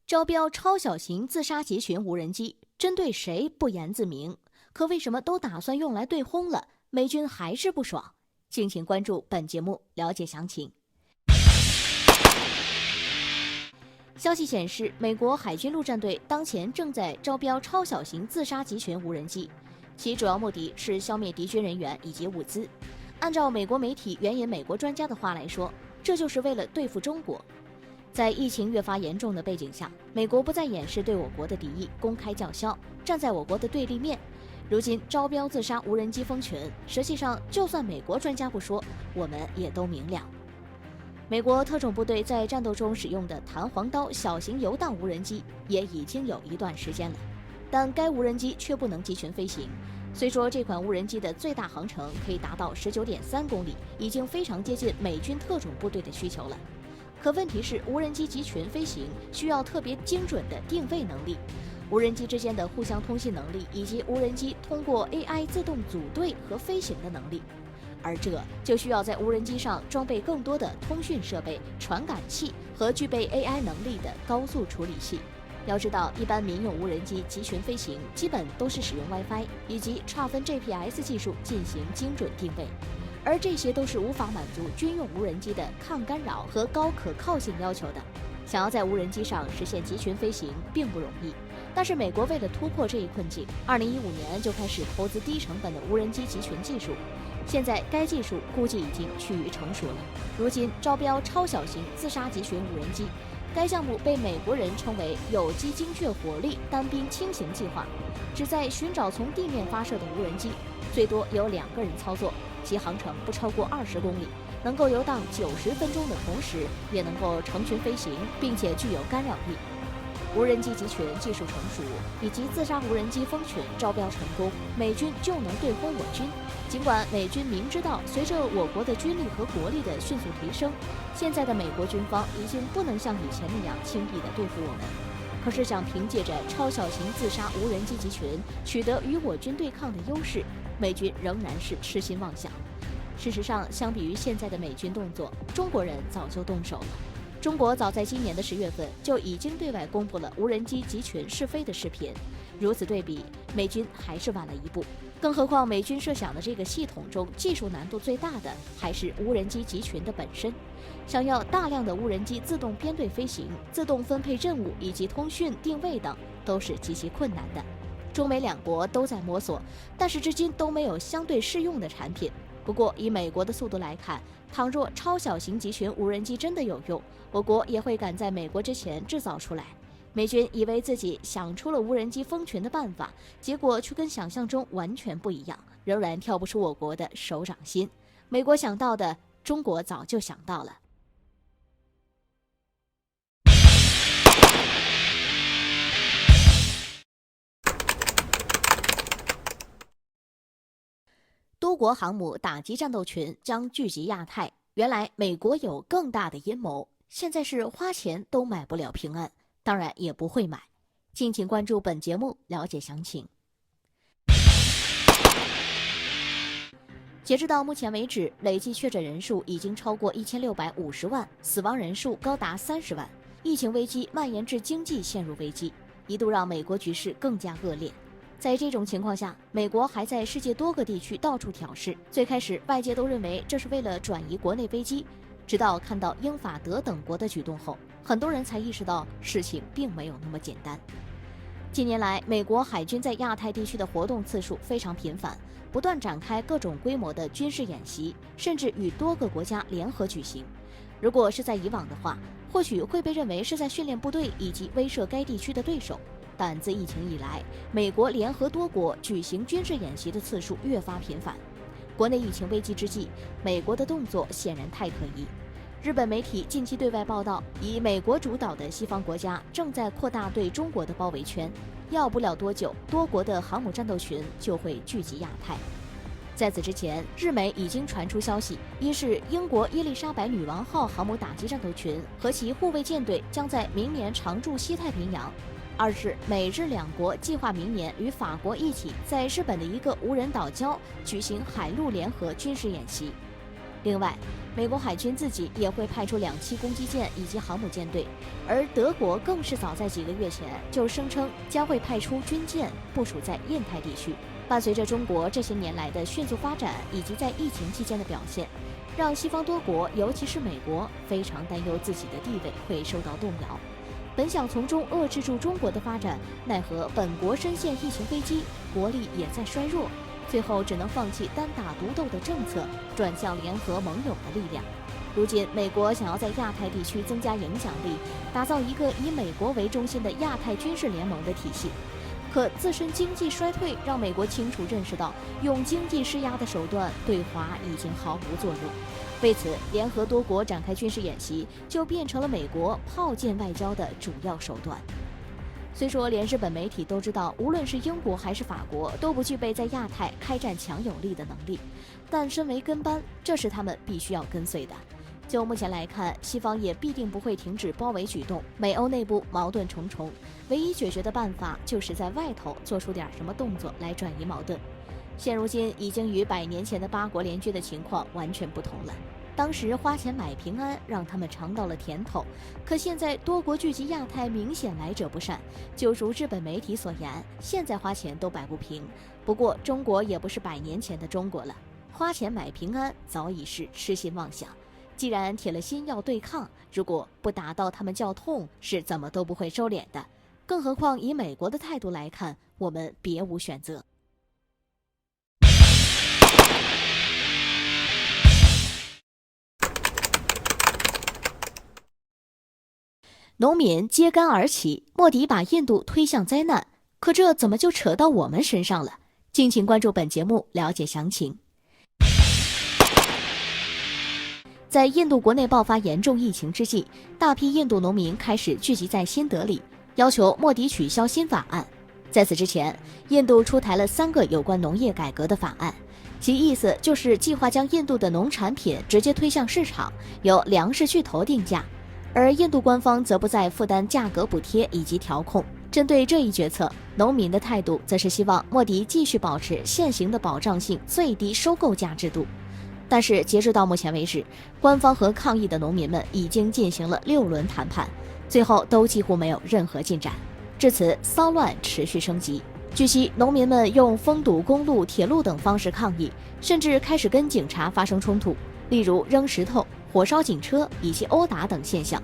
招标超小型自杀集群无人机，针对谁不言自明。可为什么都打算用来对轰了，美军还是不爽？敬请关注本节目，了解详情。消息显示，美国海军陆战队当前正在招标超小型自杀集群无人机，其主要目的是消灭敌军人员以及物资。按照美国媒体援引美国专家的话来说，这就是为了对付中国。在疫情越发严重的背景下，美国不再掩饰对我国的敌意，公开叫嚣，站在我国的对立面。如今招标自杀无人机蜂群，实际上就算美国专家不说，我们也都明了。美国特种部队在战斗中使用的弹簧刀小型游荡无人机也已经有一段时间了，但该无人机却不能集群飞行。虽说这款无人机的最大航程可以达到19.3公里，已经非常接近美军特种部队的需求了。可问题是，无人机集群飞行需要特别精准的定位能力，无人机之间的互相通信能力，以及无人机通过 AI 自动组队和飞行的能力。而这就需要在无人机上装备更多的通讯设备、传感器和具备 AI 能力的高速处理器。要知道，一般民用无人机集群飞行基本都是使用 WiFi 以及差分 GPS 技术进行精准定位，而这些都是无法满足军用无人机的抗干扰和高可靠性要求的。想要在无人机上实现集群飞行并不容易，但是美国为了突破这一困境，2015年就开始投资低成本的无人机集群技术。现在该技术估计已经趋于成熟了。如今招标超小型自杀集群无人机，该项目被美国人称为有机精确火力单兵轻型计划，旨在寻找从地面发射的无人机，最多由2个人操作，其航程不超过20公里，能够游荡90分钟的同时，也能够成群飞行，并且具有干扰力。无人机集群技术成熟，以及自杀无人机蜂群招标成功，美军就能对轰我军。尽管美军明知道随着我国的军力和国力的迅速提升，现在的美国军方已经不能像以前那样轻易地对付我们，可是想凭借着超小型自杀无人机集群取得与我军对抗的优势，美军仍然是痴心妄想。事实上，相比于现在的美军动作，中国人早就动手了。中国早在今年的10月份就已经对外公布了无人机集群试飞的视频，如此对比，美军还是晚了一步。更何况，美军设想的这个系统中，技术难度最大的还是无人机集群的本身。想要大量的无人机自动编队飞行、自动分配任务以及通讯、定位等，都是极其困难的。中美两国都在摸索，但是至今都没有相对适用的产品。不过，以美国的速度来看，倘若超小型集群无人机真的有用，我国也会赶在美国之前制造出来。美军以为自己想出了无人机蜂群的办法，结果却跟想象中完全不一样，仍然跳不出我国的手掌心。美国想到的，中国早就想到了。多国航母打击战斗群将聚集亚太，原来美国有更大的阴谋，现在是花钱都买不了平安，当然也不会买。敬请关注本节目，了解详情。截至到目前为止，累计确诊人数已经超过1650万，死亡人数高达30万。疫情危机蔓延至经济陷入危机，一度让美国局势更加恶劣。在这种情况下，美国还在世界多个地区到处挑事。最开始，外界都认为这是为了转移国内危机，直到看到英法德等国的举动后，很多人才意识到事情并没有那么简单。近年来，美国海军在亚太地区的活动次数非常频繁，不断展开各种规模的军事演习，甚至与多个国家联合举行。如果是在以往的话，或许会被认为是在训练部队以及威慑该地区的对手。但自疫情以来，美国联合多国举行军事演习的次数越发频繁。国内疫情危机之际，美国的动作显然太可疑。日本媒体近期对外报道，以美国主导的西方国家正在扩大对中国的包围圈，要不了多久，多国的航母战斗群就会聚集亚太。在此之前，日美已经传出消息，一是英国伊丽莎白女王号航母打击战斗群和其护卫舰队将在明年常驻西太平洋，二是美日两国计划明年与法国一起在日本的一个无人岛礁举行海陆联合军事演习。另外，美国海军自己也会派出2栖攻击舰以及航母舰队，而德国更是早在几个月前就声称将会派出军舰部署在印太地区。伴随着中国这些年来的迅速发展以及在疫情期间的表现，让西方多国，尤其是美国，非常担忧自己的地位会受到动摇。本想从中遏制住中国的发展，奈何本国深陷疫情危机，国力也在衰弱，最后只能放弃单打独斗的政策，转向联合盟友的力量。如今，美国想要在亚太地区增加影响力，打造一个以美国为中心的亚太军事联盟的体系。可自身经济衰退让美国清楚认识到，用经济施压的手段对华已经毫无作用。为此，联合多国展开军事演习就变成了美国炮舰外交的主要手段。虽说连日本媒体都知道，无论是英国还是法国都不具备在亚太开战强有力的能力，但身为跟班，这是他们必须要跟随的。就目前来看，西方也必定不会停止包围举动，美欧内部矛盾重重，唯一解决的办法就是在外头做出点什么动作来转移矛盾。现如今已经与100年前的8国联军的情况完全不同了。当时花钱买平安，让他们尝到了甜头，可现在多国聚集亚太，明显来者不善。就如日本媒体所言，现在花钱都摆不平。不过中国也不是100年前的中国了，花钱买平安早已是痴心妄想。既然铁了心要对抗，如果不打到他们叫痛，是怎么都不会收敛的。更何况以美国的态度来看，我们别无选择。农民揭竿而起，莫迪把印度推向灾难，可这怎么就扯到我们身上了？敬请关注本节目了解详情。在印度国内爆发严重疫情之际，大批印度农民开始聚集在新德里，要求莫迪取消新法案。在此之前，印度出台了3个有关农业改革的法案，其意思就是计划将印度的农产品直接推向市场，由粮食巨头定价，而印度官方则不再负担价格补贴以及调控。针对这一决策，农民的态度则是希望莫迪继续保持现行的保障性最低收购价制度。但是截至到目前为止，官方和抗议的农民们已经进行了6轮谈判，最后都几乎没有任何进展。至此，骚乱持续升级。据悉，农民们用封堵公路、铁路等方式抗议，甚至开始跟警察发生冲突，例如扔石头、火烧警车以及殴打等现象。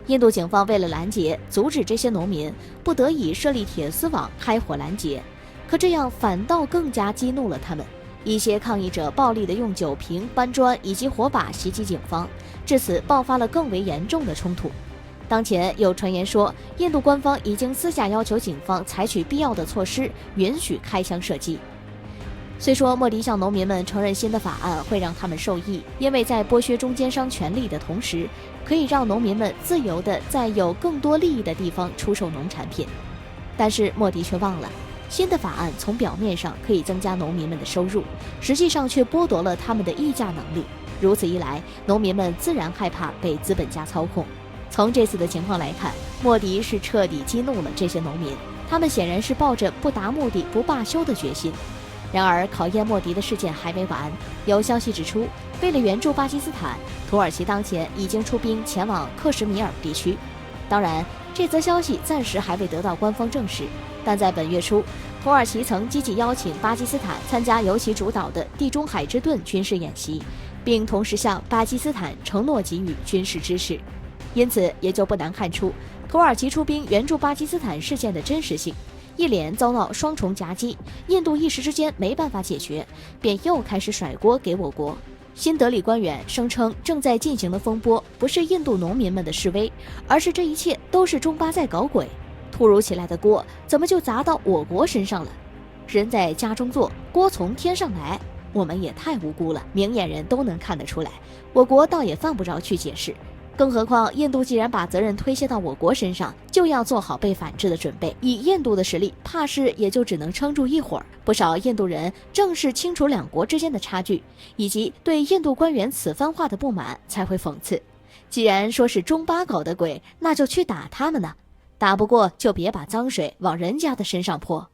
印度警方为了拦截、阻止这些农民，不得已设立铁丝网开火拦截，可这样反倒更加激怒了他们。一些抗议者暴力地用酒瓶、搬砖以及火把袭击警方，至此爆发了更为严重的冲突。当前有传言说，印度官方已经私下要求警方采取必要的措施，允许开枪射击。虽说莫迪向农民们承认新的法案会让他们受益，因为在剥削中间商权利的同时，可以让农民们自由地在有更多利益的地方出售农产品，但是莫迪却忘了，新的法案从表面上可以增加农民们的收入，实际上却剥夺了他们的议价能力。如此一来，农民们自然害怕被资本家操控。从这次的情况来看，莫迪是彻底激怒了这些农民，他们显然是抱着不达目的不罢休的决心。然而，考验莫迪的事件还没完。有消息指出，为了援助巴基斯坦，土耳其当前已经出兵前往克什米尔地区。当然，这则消息暂时还未得到官方证实，但在本月初，土耳其曾积极邀请巴基斯坦参加由其主导的地中海之盾军事演习，并同时向巴基斯坦承诺给予军事支持。因此，也就不难看出土耳其出兵援助巴基斯坦事件的真实性。一连遭到双重夹击，印度一时之间没办法解决，便又开始甩锅给我国。新德里官员声称，正在进行的风波不是印度农民们的示威，而是这一切都是中巴在搞鬼。突如其来的锅怎么就砸到我国身上了？人在家中坐，锅从天上来，我们也太无辜了，明眼人都能看得出来，我国倒也犯不着去解释。更何况，印度既然把责任推卸到我国身上，就要做好被反制的准备。以印度的实力，怕是也就只能撑住一会儿。不少印度人正是清楚两国之间的差距，以及对印度官员此番话的不满，才会讽刺。既然说是中巴搞的鬼，那就去打他们呢，打不过就别把脏水往人家的身上泼。